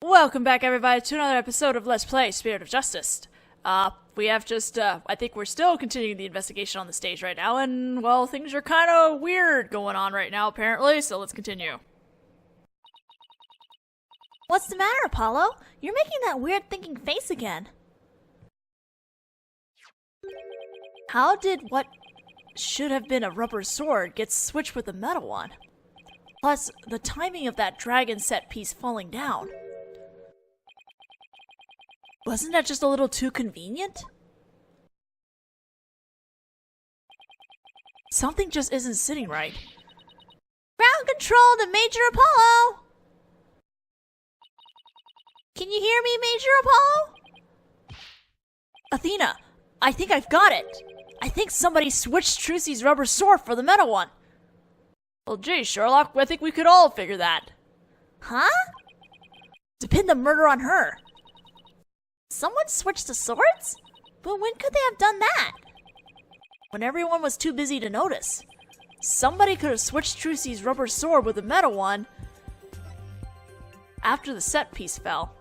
Welcome back, everybody, to another episode of Let's Play Spirit of Justice. We have just, I think we're still continuing the investigation on the stage right now, and, well, things are kind of weird going on right now, apparently, so let's continue. What's the matter, Apollo? You're making that weird thinking face again. How did what should have been a rubber sword get switched with a metal one? Plus, the timing of that dragon set piece falling down. Wasn't that just a little too convenient? Something just isn't sitting right. Ground control to Major Apollo! Can you hear me, Major Apollo? Athena, I think I've got it. I think somebody switched Trucy's rubber sword for the metal one. Well, gee, Sherlock, I think we could all figure that. Huh? To pin the murder on her. Someone switched the swords? But when could they have done that? When everyone was too busy to notice. Somebody could have switched Trucy's rubber sword with the metal one after the set piece fell.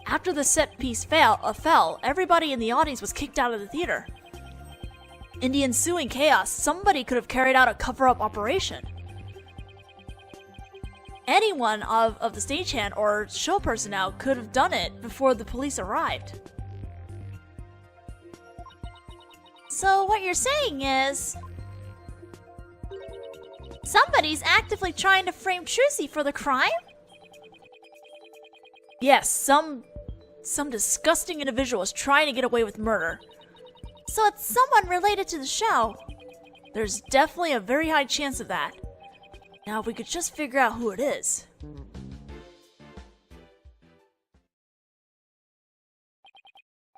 After the set piece fell, everybody in the audience was kicked out of the theater. In the ensuing chaos, somebody could have carried out a cover-up operation. Anyone of the stagehand or show personnel could have done it before the police arrived. So what you're saying is, somebody's actively trying to frame Trucy for the crime? Yes, some disgusting individual is trying to get away with murder. So it's someone related to the show. There's definitely a very high chance of that. Now, if we could just figure out who it is.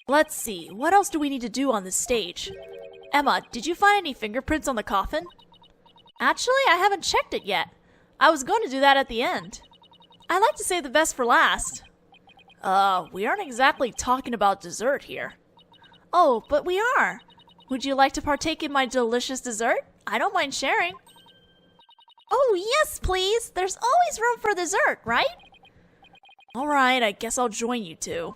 Let's see, what else do we need to do on this stage? Emma, did you find any fingerprints on the coffin? Actually, I haven't checked it yet. I was going to do that at the end. I like to save the best for last. We aren't exactly talking about dessert here. Oh, but we are. Would you like to partake in my delicious dessert? I don't mind sharing. Oh, yes, please. There's always room for dessert, right? Alright, I guess I'll join you two.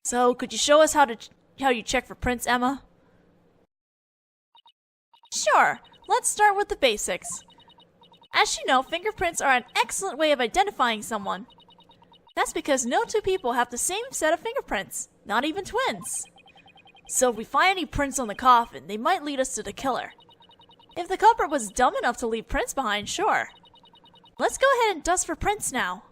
So, could you show us how you check for prints, Emma? Sure. Let's start with the basics. As you know, fingerprints are an excellent way of identifying someone. That's because no two people have the same set of fingerprints, not even twins. So if we find any prints on the coffin, they might lead us to the killer. If the culprit was dumb enough to leave prints behind, sure. Let's go ahead and dust for prints now.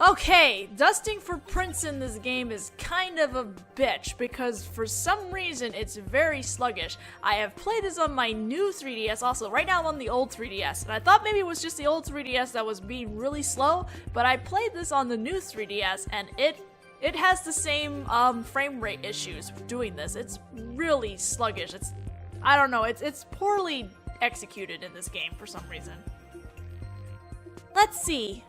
Okay, dusting for prints in this game is kind of a bitch because for some reason it's very sluggish. I have played this on my new 3DS also. Right now I'm on the old 3DS, and I thought maybe it was just the old 3DS that was being really slow, but I played this on the new 3DS and it has the same frame rate issues doing this. It's really sluggish. I don't know, it's poorly executed in this game for some reason. Let's see.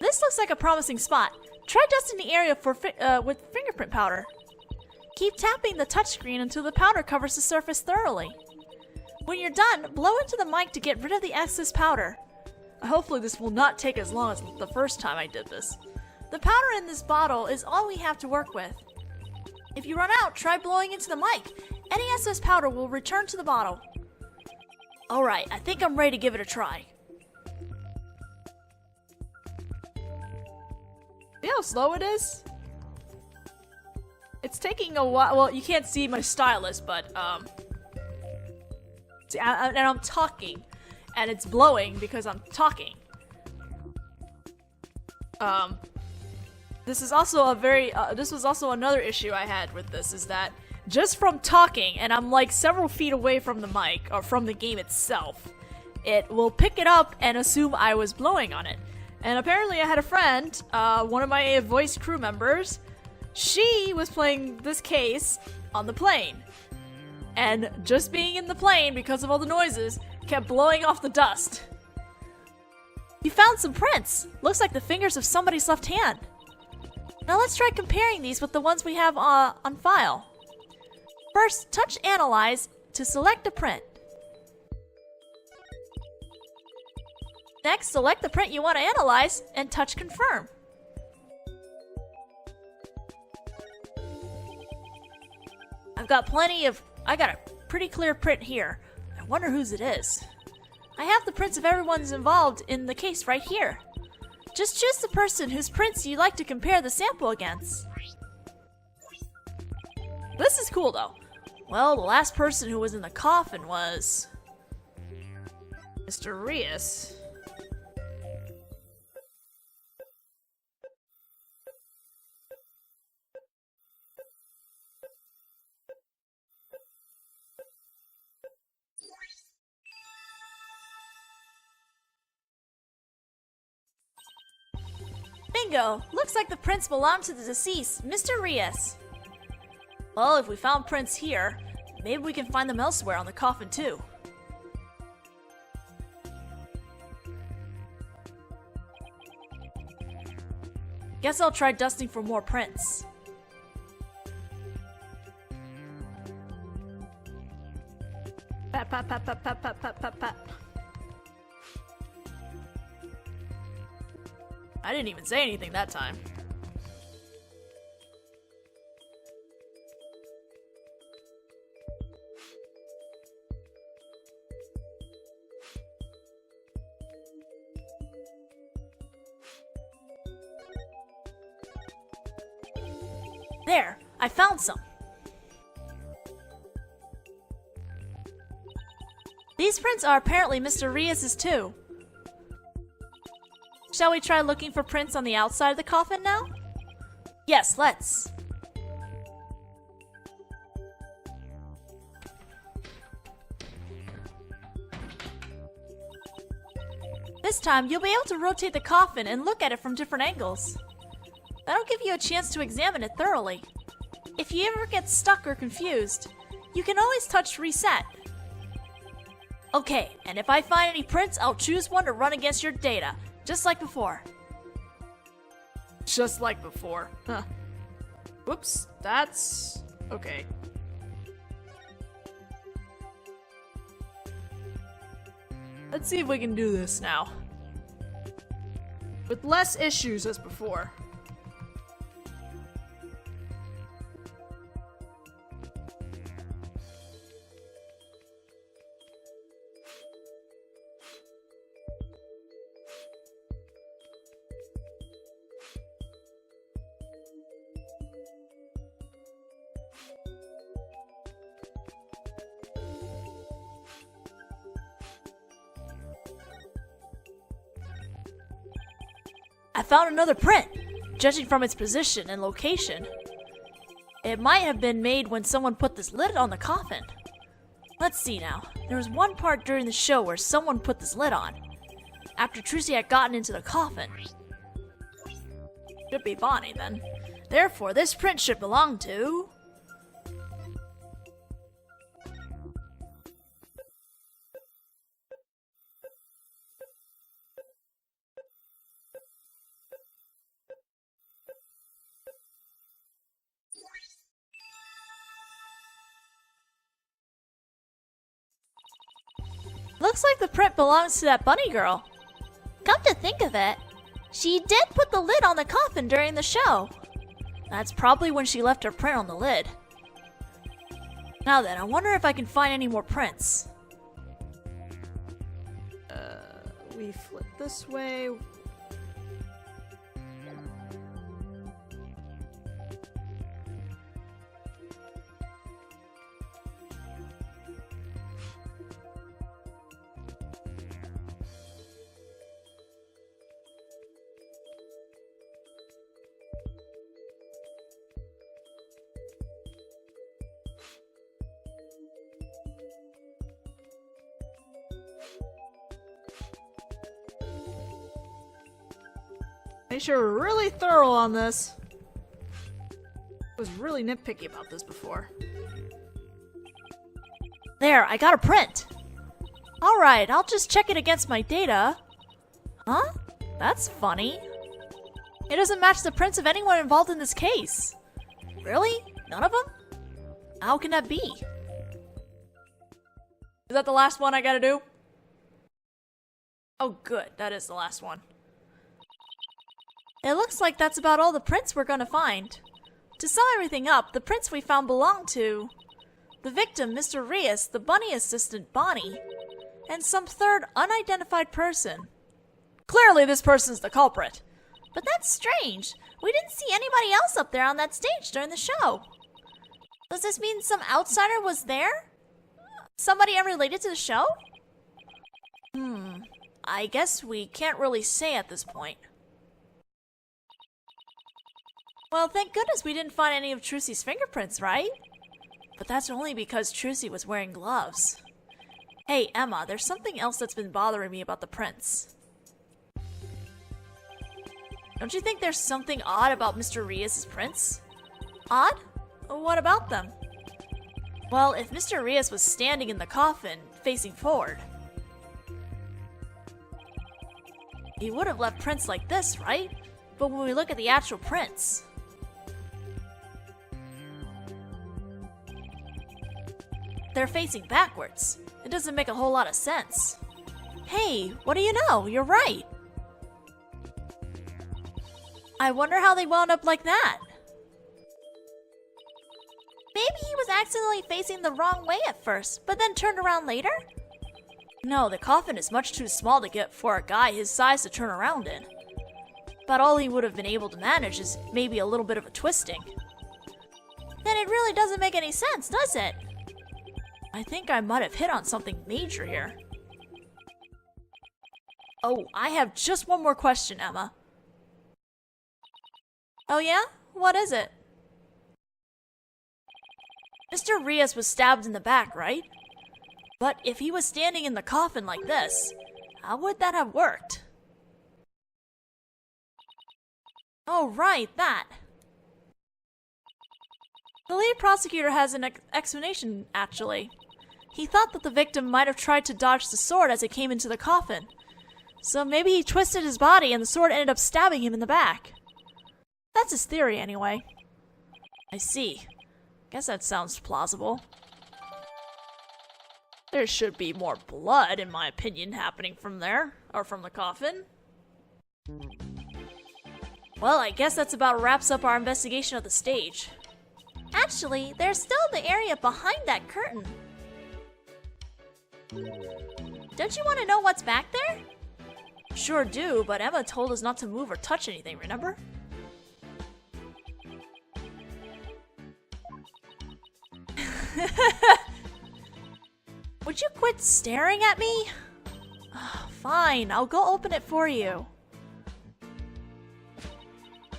This looks like a promising spot. Try dusting the area with fingerprint powder. Keep tapping the touchscreen until the powder covers the surface thoroughly. When you're done, blow into the mic to get rid of the excess powder. Hopefully this will not take as long as the first time I did this. The powder in this bottle is all we have to work with. If you run out, try blowing into the mic. Any excess powder will return to the bottle. Alright, I think I'm ready to give it a try. See how slow it is? It's taking a while. Well, you can't see my stylus, but, see, and I'm talking. And it's blowing because I'm talking. This is also this was also another issue I had with this, is that just from talking, and I'm like several feet away from the mic, or from the game itself, it will pick it up and assume I was blowing on it. And apparently I had a friend, one of my voice crew members, she was playing this case on the plane. And just being in the plane, because of all the noises, kept blowing off the dust. You found some prints! Looks like the fingers of somebody's left hand. Now let's try comparing these with the ones we have on file. First, touch Analyze to select a print. Next, select the print you want to analyze and touch confirm. I got a pretty clear print here. I wonder whose it is. I have the prints of everyone's involved in the case right here. Just choose the person whose prints you'd like to compare the sample against. This is cool though. Well, the last person who was in the coffin was... Mr. Rias. Bingo! Looks like the prints belong to the deceased, Mr. Rias. Well, if we found prints here, maybe we can find them elsewhere on the coffin too. Guess I'll try dusting for more prints. Pat, pat, pat, pat, pat, pat, pat, pat, pat. I didn't even say anything that time. There, I found some. These prints are apparently Mr. Rias's too. Shall we try looking for prints on the outside of the coffin now? Yes, let's. This time, you'll be able to rotate the coffin and look at it from different angles. That'll give you a chance to examine it thoroughly. If you ever get stuck or confused, you can always touch reset. Okay, and if I find any prints, I'll choose one to run against your data, just like before. Just like before. Huh. Whoops, that's... okay. Let's see if we can do this now. With less issues as before. I found another print. Judging from its position and location, it might have been made when someone put this lid on the coffin. Let's see now. There was one part during the show where someone put this lid on, after Trucy had gotten into the coffin. Should be Bonnie then. Therefore, this print should belong to... Looks like the print belongs to that bunny girl. Come to think of it, she did put the lid on the coffin during the show. That's probably when she left her print on the lid. Now then, I wonder if I can find any more prints. We flip this way. Make sure we're really thorough on this. I was really nitpicky about this before. There, I got a print. Alright, I'll just check it against my data. Huh? That's funny. It doesn't match the prints of anyone involved in this case. Really? None of them? How can that be? Is that the last one I gotta do? Oh good, that is the last one. It looks like that's about all the prints we're gonna find. To sum everything up, the prints we found belong to the victim, Mr. Rias, the bunny assistant, Bonnie, and some third unidentified person. Clearly this person's the culprit. But that's strange. We didn't see anybody else up there on that stage during the show. Does this mean some outsider was there? Somebody unrelated to the show? I guess we can't really say at this point. Well, thank goodness we didn't find any of Trucy's fingerprints, right? But that's only because Trucy was wearing gloves. Hey, Emma, there's something else that's been bothering me about the prints. Don't you think there's something odd about Mr. Rias' prints? Odd? What about them? Well, if Mr. Rias was standing in the coffin, facing forward, he would have left prints like this, right? But when we look at the actual prints, they're facing backwards. It doesn't make a whole lot of sense. Hey, what do you know? You're right. I wonder how they wound up like that. Maybe he was accidentally facing the wrong way at first, but then turned around later? No, the coffin is much too small to get for a guy his size to turn around in. But all he would have been able to manage is maybe a little bit of a twisting. Then it really doesn't make any sense, does it? I think I might have hit on something major here. Oh, I have just one more question, Emma. Oh yeah? What is it? Mr. Rias was stabbed in the back, right? But if he was standing in the coffin like this, how would that have worked? Oh right, that. The lead prosecutor has an explanation, actually. He thought that the victim might have tried to dodge the sword as it came into the coffin. So maybe he twisted his body and the sword ended up stabbing him in the back. That's his theory, anyway. I see. Guess that sounds plausible. There should be more blood, in my opinion, happening from there, or from the coffin. Well, I guess that's about wraps up our investigation of the stage. Actually, there's still the area behind that curtain. Don't you want to know what's back there? Sure do, but Emma told us not to move or touch anything, remember? Would you quit staring at me? Fine, I'll go open it for you.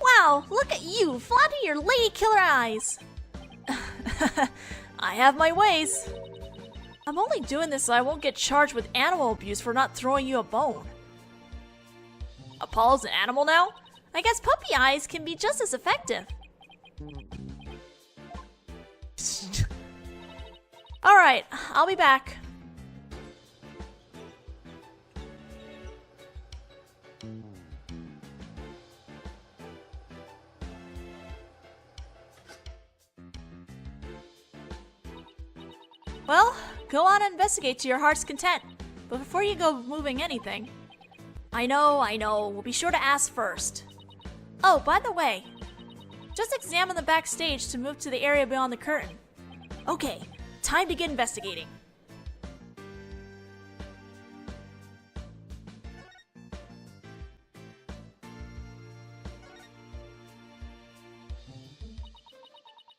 Wow, look at you, flaunting your lady killer eyes. I have my ways. I'm only doing this so I won't get charged with animal abuse for not throwing you a bone. Apollo's an animal now? I guess puppy eyes can be just as effective. Alright, I'll be back. Well, go on and investigate to your heart's content. But before you go moving anything... I know, we'll be sure to ask first. Oh, by the way, just examine the backstage to move to the area beyond the curtain. Okay, time to get investigating.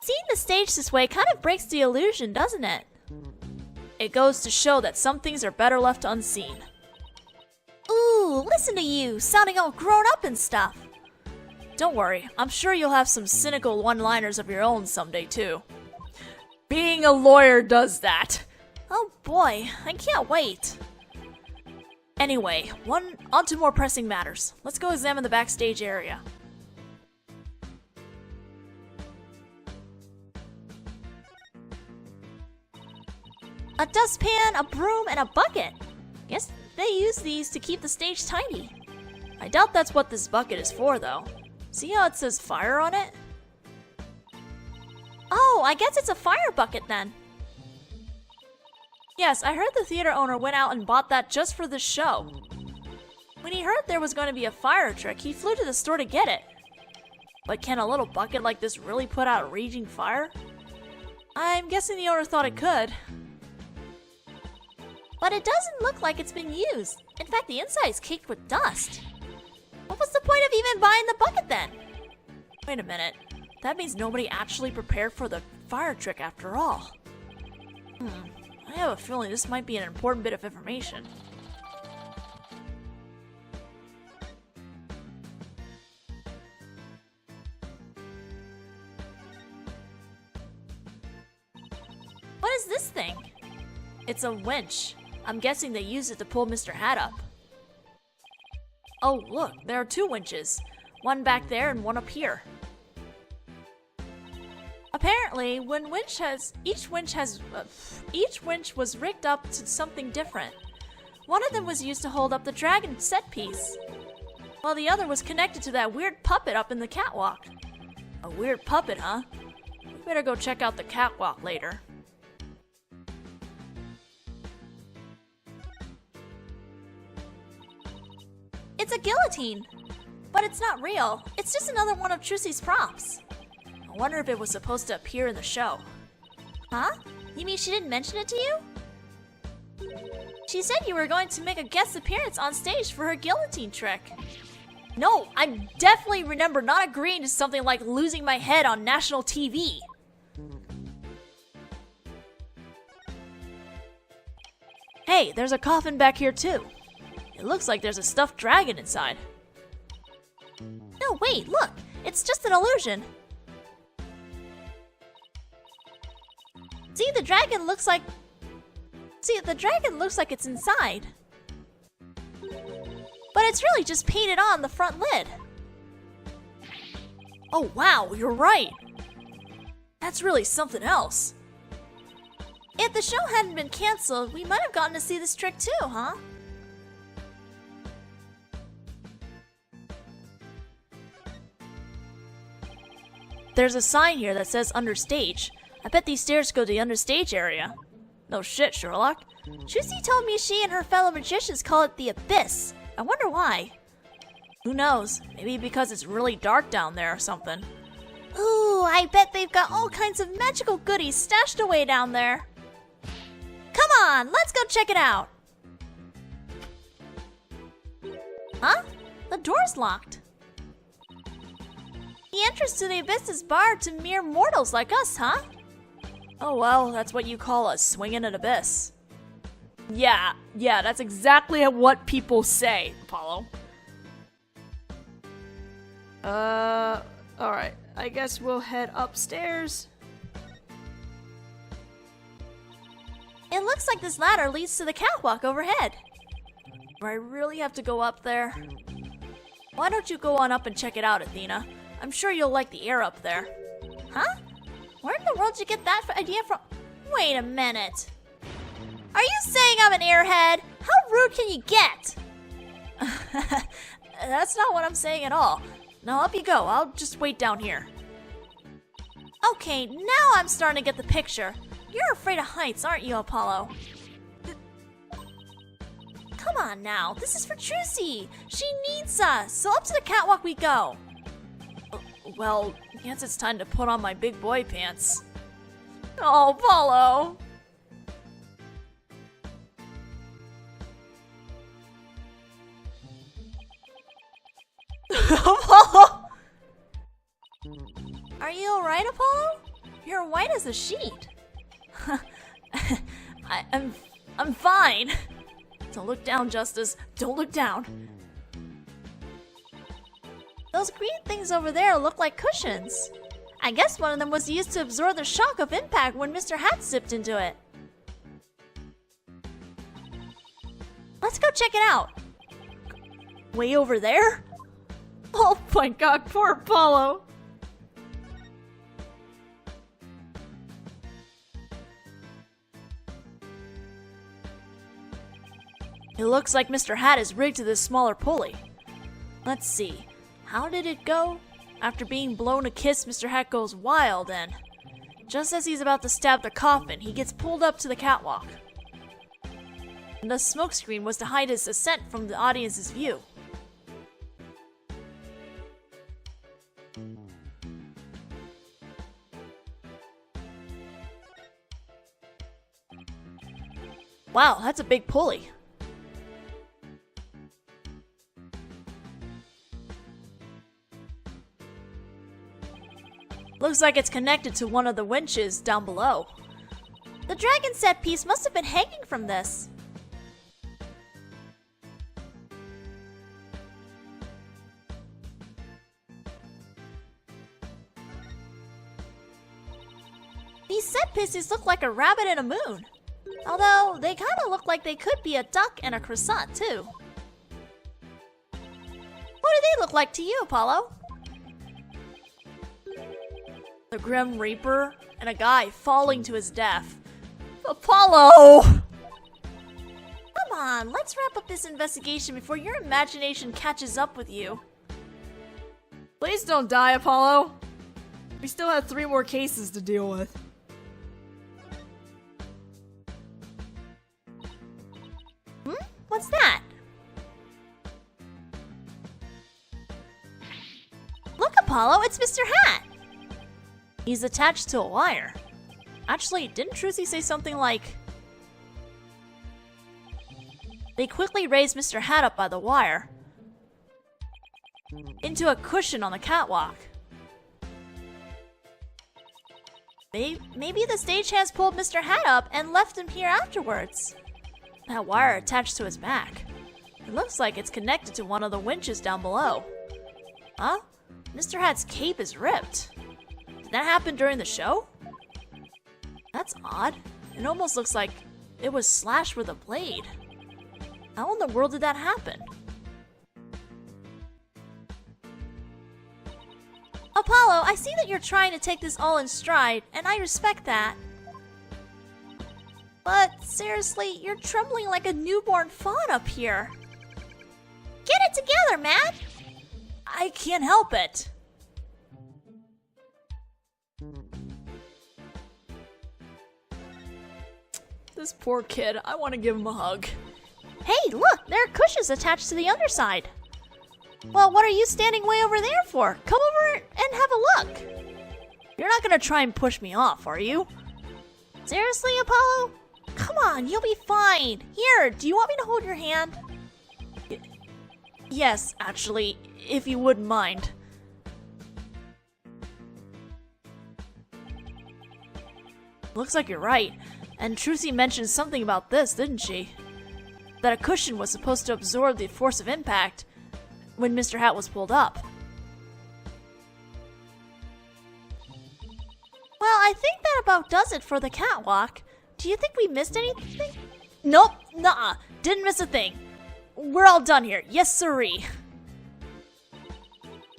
Seeing the stage this way kind of breaks the illusion, doesn't it? It goes to show that some things are better left unseen. Ooh, listen to you, sounding all grown up and stuff. Don't worry, I'm sure you'll have some cynical one-liners of your own someday too. Being a lawyer does that. Oh boy, I can't wait. Anyway, on to more pressing matters. Let's go examine the backstage area. A dustpan, a broom, and a bucket. Guess they use these to keep the stage tidy. I doubt that's what this bucket is for, though. See how it says fire on it? Oh, I guess it's a fire bucket then. Yes, I heard the theater owner went out and bought that just for this show. When he heard there was going to be a fire truck, he flew to the store to get it. But can a little bucket like this really put out a raging fire? I'm guessing the owner thought it could. But it doesn't look like it's been used. In fact, the inside is caked with dust. What was the point of even buying the bucket then? Wait a minute. That means nobody actually prepared for the fire trick after all. I have a feeling this might be an important bit of information. What is this thing? It's a winch. I'm guessing they used it to pull Mr. Hat up. Oh, look, there are two winches. One back there and one up here. Apparently, each winch was rigged up to something different. One of them was used to hold up the dragon set piece, while the other was connected to that weird puppet up in the catwalk. A weird puppet, huh? We better go check out the catwalk later. It's a guillotine! But it's not real. It's just another one of Trucy's props. I wonder if it was supposed to appear in the show. Huh? You mean she didn't mention it to you? She said you were going to make a guest appearance on stage for her guillotine trick. No, I definitely remember not agreeing to something like losing my head on national TV. Hey, there's a coffin back here too. It looks like there's a stuffed dragon inside. No, wait, look! It's just an illusion. See, the dragon looks like it's inside. But it's really just painted on the front lid. Oh wow, you're right! That's really something else. If the show hadn't been cancelled, we might have gotten to see this trick too, huh? There's a sign here that says understage. I bet these stairs go to the understage area. No shit, Sherlock. Trucy told me she and her fellow magicians call it the abyss. I wonder why. Who knows? Maybe because it's really dark down there or something. Ooh, I bet they've got all kinds of magical goodies stashed away down there. Come on, let's go check it out. Huh? The door's locked. The entrance to the abyss is barred to mere mortals like us, huh? Oh well, that's what you call a swinging an abyss. Yeah, that's exactly what people say, Apollo. Alright, I guess we'll head upstairs. It looks like this ladder leads to the catwalk overhead. Do I really have to go up there? Why don't you go on up and check it out, Athena? I'm sure you'll like the air up there. Huh? Where in the world did you get that idea from? Wait a minute. Are you saying I'm an airhead? How rude can you get? That's not what I'm saying at all. Now up you go. I'll just wait down here. Okay, now I'm starting to get the picture. You're afraid of heights, aren't you, Apollo? Come on now. This is for Trucy. She needs us. So up to the catwalk we go. Well, I guess it's time to put on my big boy pants. Oh, Apollo! Apollo! Are you alright, Apollo? You're white as a sheet. I'm fine. Don't look down, Justice. Don't look down. Those green things over there look like cushions. I guess one of them was used to absorb the shock of impact when Mr. Hat zipped into it. Let's go check it out. Way over there? Oh my god, poor Apollo. It looks like Mr. Hat is rigged to this smaller pulley. Let's see. How did it go? After being blown a kiss, Mr. Hat goes wild and... just as he's about to stab the coffin, he gets pulled up to the catwalk. And the smokescreen was to hide his ascent from the audience's view. Wow, that's a big pulley. Looks like it's connected to one of the winches down below. The dragon set piece must have been hanging from this. These set pieces look like a rabbit and a moon. Although, they kinda look like they could be a duck and a croissant, too. What do they look like to you, Apollo? The Grim Reaper and a guy falling to his death. Apollo! Come on, let's wrap up this investigation before your imagination catches up with you. Please don't die, Apollo. We still have 3 more cases to deal with. What's that? Look, Apollo, it's Mr. Hat! He's attached to a wire. Actually, didn't Trucy say something like... They quickly raised Mr. Hat up by the wire into a cushion on the catwalk. Maybe the stagehands pulled Mr. Hat up and left him here afterwards. That wire attached to his back. It looks like it's connected to one of the winches down below. Huh? Mr. Hat's cape is ripped. Did that happen during the show? That's odd. It almost looks like it was slashed with a blade. How in the world did that happen? Apollo, I see that you're trying to take this all in stride, and I respect that. But seriously, you're trembling like a newborn fawn up here. Get it together, Matt! I can't help it. This poor kid, I want to give him a hug. Hey, look, there are cushions attached to the underside. Well, what are you standing way over there for? Come over and have a look. You're not gonna try and push me off, are you? Seriously, Apollo? Come on, you'll be fine. Here, do you want me to hold your hand? Yes, actually, if you wouldn't mind. Looks like you're right. And Trucy mentioned something about this, didn't she? That a cushion was supposed to absorb the force of impact when Mr. Hat was pulled up. Well, I think that about does it for the catwalk. Do you think we missed anything? Nope, nuh-uh, didn't miss a thing. We're all done here, yes sirree.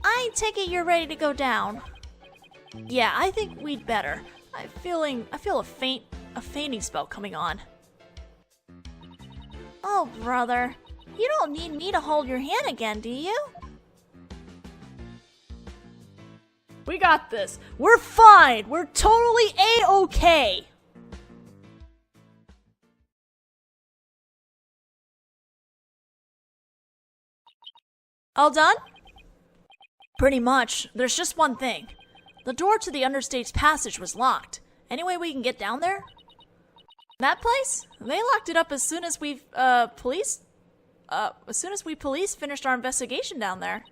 I take it you're ready to go down. Yeah, I think we'd better. I feel a fainting spell coming on. Oh, brother. You don't need me to hold your hand again, do you? We got this. We're fine. We're totally A-okay. All done? Pretty much. There's just one thing. The door to the understage passage was locked. Any way we can get down there? That place? They locked it up as soon as we police finished our investigation down there.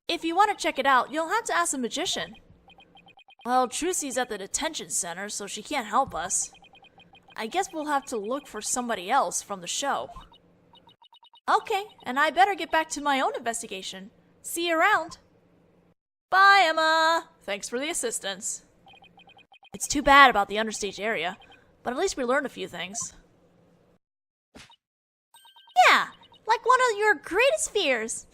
If you want to check it out, you'll have to ask a magician. Well, Trucy's at the detention center, so she can't help us. I guess we'll have to look for somebody else from the show. Okay, and I better get back to my own investigation. See you around. Bye, Emma. Thanks for the assistance. It's too bad about the understage area, but at least we learned a few things. Yeah, like one of your greatest fears.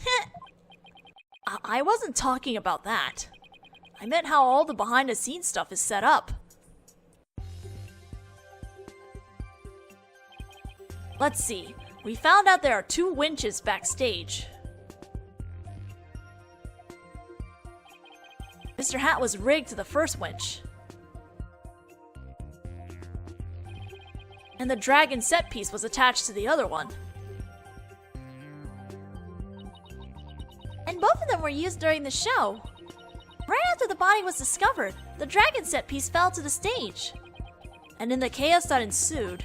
I wasn't talking about that. I meant how all the behind-the-scenes stuff is set up. Let's see. We found out there are 2 winches backstage. Mr. Hat was rigged to the first winch. And the dragon set piece was attached to the other one. And both of them were used during the show. Right after the body was discovered, the dragon set piece fell to the stage. And in the chaos that ensued,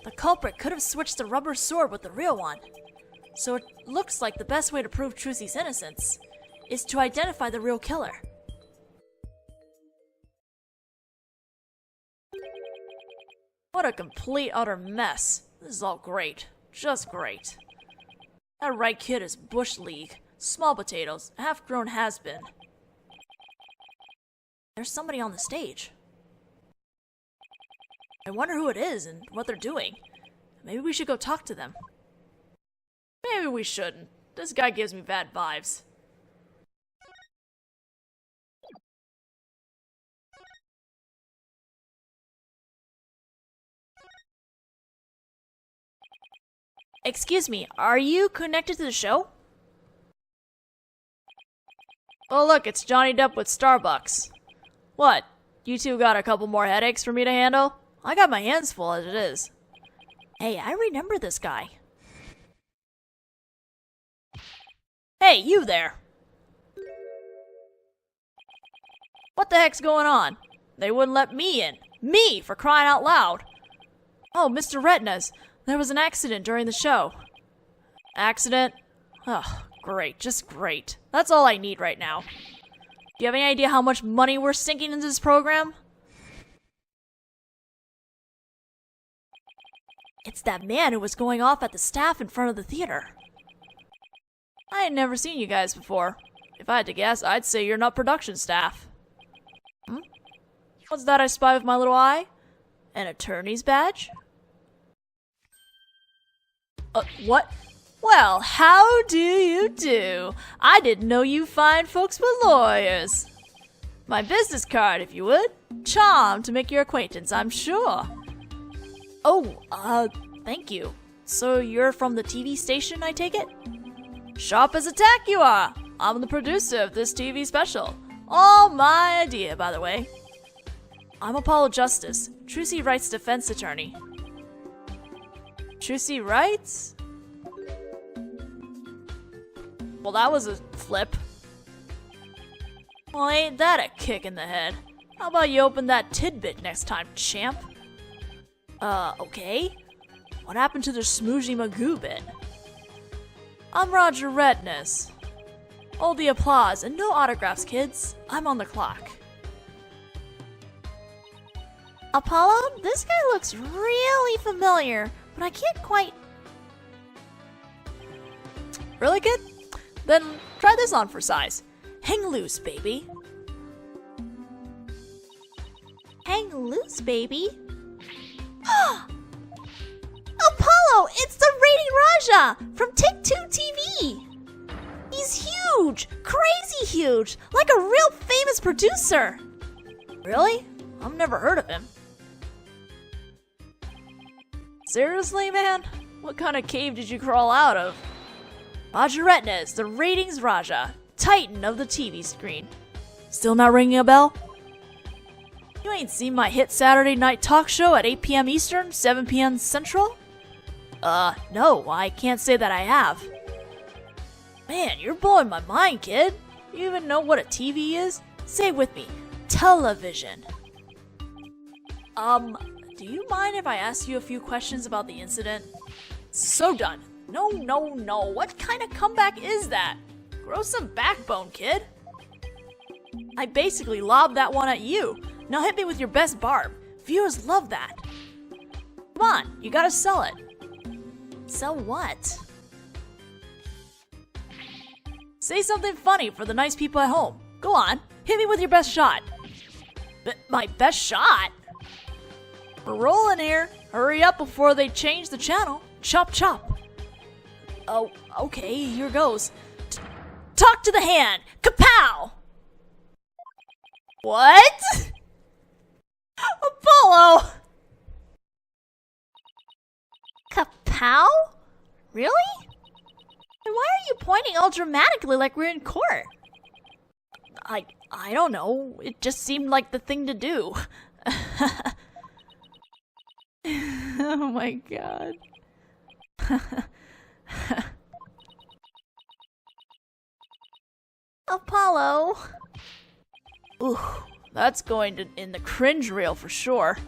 The culprit could have switched the rubber sword with the real one. So it looks like the best way to prove Trucy's innocence is to identify the real killer. What a complete utter mess. This is all great. Just great. That right kid is Bush League. Small potatoes. Half-grown has-been. There's somebody on the stage. I wonder who it is and what they're doing. Maybe we should go talk to them. Maybe we shouldn't. This guy gives me bad vibes. Excuse me, are you connected to the show? Oh look, it's Johnny Depp with Starbucks. What? You two got a couple more headaches for me to handle? I got my hands full as it is. Hey, I remember this guy. Hey, you there! What the heck's going on? They wouldn't let me in. Me, for crying out loud! Oh, Mr. Retinas, there was an accident during the show. Accident? Oh, great, just great. That's all I need right now. Do you have any idea how much money we're sinking into this program? It's that man who was going off at the staff in front of the theater. I had never seen you guys before. If I had to guess, I'd say you're not production staff. What's that I spy with my little eye? An attorney's badge? What? Well, how do you do? I didn't know you fine folks were lawyers. My business card, if you would. Charmed to make your acquaintance, I'm sure. Oh, thank you. So you're from the TV station, I take it? Sharp as a tack you are. I'm the producer of this TV special. All my idea, by the way. I'm Apollo Justice, Trucy Wright's defense attorney. Trucy Wright's? Well, that was a flip. Well, ain't that a kick in the head? How about you open that tidbit next time, champ? Okay. What happened to the Smoogie Magoo bit? I'm Roger Redness. All the applause and no autographs, kids. I'm on the clock. Apollo, this guy looks really familiar, but I can't quite... Really, kid? Then try this on for size. Hang loose, baby. Hang loose, baby? Apollo, it's the Rating Raja from Take-Two TV. He's huge, crazy huge, like a real famous producer. Really? I've never heard of him. Seriously, man? What kind of cave did you crawl out of? Roger Retinas, the Ratings Raja, Titan of the TV screen. Still not ringing a bell? You ain't seen my hit Saturday night talk show at 8 p.m. Eastern, 7 p.m. Central? No, I can't say that I have. Man, you're blowing my mind, kid. You even know what a TV is? Say it with me. Television. Do you mind if I ask you a few questions about the incident? So done. No. What kind of comeback is that? Grow some backbone, kid. I basically lobbed that one at you. Now hit me with your best barb. Viewers love that. Come on, you gotta sell it. Sell what? Say something funny for the nice people at home. Go on, hit me with your best shot. My best shot? We're rolling here. Hurry up before they change the channel. Chop chop. Oh, okay, here goes. Talk to the hand. Kapow! What? Apollo! Kapow? Really? And why are you pointing all dramatically like we're in court? I don't know. It just seemed like the thing to do. Oh my god. Apollo. Ooh, that's going to in the cringe reel for sure.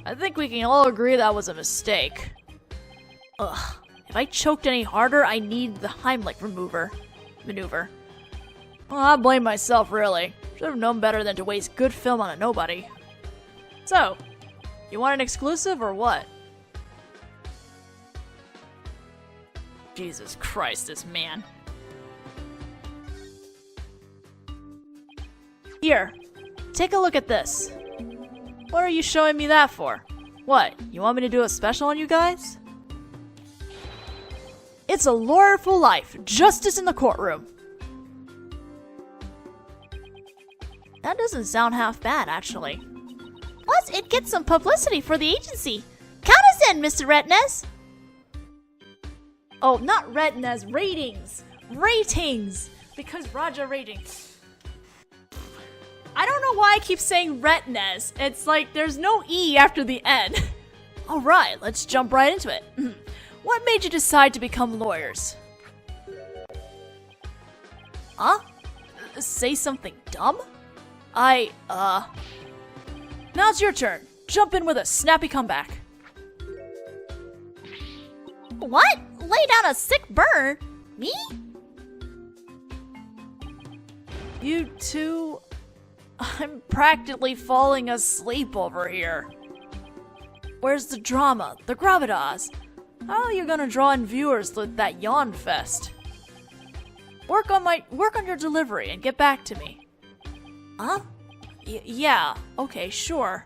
I think we can all agree that was a mistake. Ugh. If I choked any harder, I need the Heimlich maneuver. Well, I blame myself, really. Should have known better than to waste good film on a nobody. So, you want an exclusive or what? Jesus Christ, this man. Here, take a look at this. What are you showing me that for? What, you want me to do a special on you guys? It's a lawyer for life, justice in the courtroom. That doesn't sound half bad, actually. Plus, it gets some publicity for the agency. Count us in, Mr. Retnes. Oh, not Retnes, ratings! Ratings! Because Raja ratings. I don't know why I keep saying Retnes. It's like there's no E after the N. Alright, let's jump right into it. What made you decide to become lawyers? Huh? Say something dumb? Now's your turn. Jump in with a snappy comeback. What? Lay down a sick burn? Me? You two... I'm practically falling asleep over here. Where's the drama? The gravitas? How are you gonna draw in viewers with that yawn fest? Work on your delivery and get back to me. Huh? Yeah, okay, sure.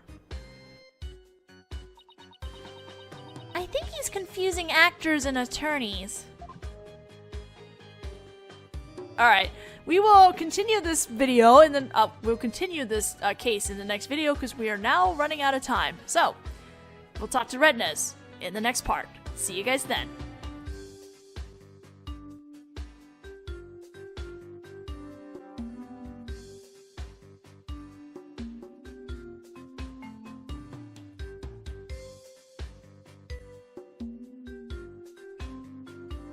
I think he's confusing actors and attorneys. Alright, we will continue this video and then we'll continue this case in the next video because we are now running out of time. So, we'll talk to Retnes in the next part. See you guys then.